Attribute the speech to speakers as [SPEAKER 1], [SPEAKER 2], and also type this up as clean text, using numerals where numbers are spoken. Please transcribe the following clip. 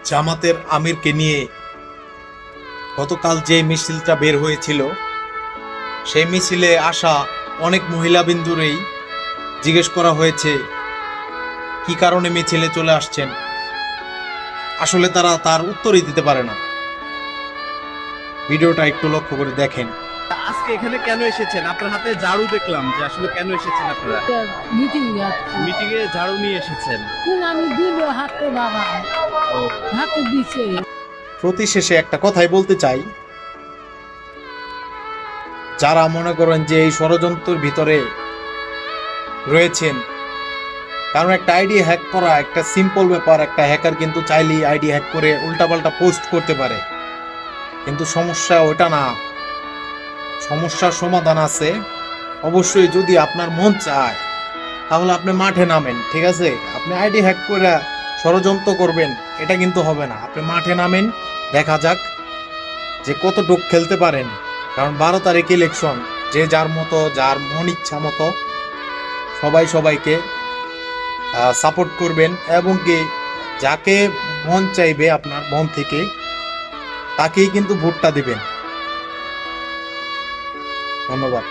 [SPEAKER 1] জামাতের আমিরকে নিয়ে গতকাল যে মিছিলটা বের হয়েছিল, সেই মিছিলে আসা অনেক মহিলা বিন্দুরেই জিজ্ঞেস করা হয়েছে কি কারণে মিছিলে চলে আসছেন। আসলে তারা তার উত্তরই দিতে পারে না। ভিডিওটা একটু লক্ষ্য করে দেখেন।
[SPEAKER 2] আজকে এখানে কেন এসেছেন? আপনার হাতে ঝাড়ু দেখলাম, যে আসলে কেন এসেছেন আপনারা?
[SPEAKER 3] মিটিং যাচ্ছি।
[SPEAKER 2] মিটিং এ ঝাড়ু নিয়ে এসেছেন।
[SPEAKER 3] কোন আমি দিল হাতে বাবা
[SPEAKER 2] ও,
[SPEAKER 3] হাতে দিছে।
[SPEAKER 1] প্রতি শেষে একটা কথাই বলতে চাই, যারা মনে করেন যে এই ষড়যন্ত্রের ভিতরে রয়েছেন, কারণ একটা আইডি হ্যাক করা একটা সিম্পল ব্যাপার। একটা হ্যাকার কিন্তু চাইলেই আইডি হ্যাক করে উল্টাপাল্টা পোস্ট করতে পারে, কিন্তু সমস্যা ওটা না। সমস্যার সমাধান আছে। অবশ্যই যদি আপনার মন চায় তাহলে আপনি মাঠে নামেন, ঠিক আছে? আপনি আইডি হ্যাক করে ষড়যন্ত্র করবেন, এটা কিন্তু হবে না। আপনি মাঠে নামেন, দেখা যাক যে কতটুক খেলতে পারেন। কারণ 12 তারিখ ইলেকশন, যে যার মতো, যার মন ইচ্ছা মতো সবাই সবাইকে সাপোর্ট করবেন, এবং কি যাকে মন চাইবে আপনার মন থেকে তাকেই কিন্তু ভোটটা দিবেন। ধন্যবাদ।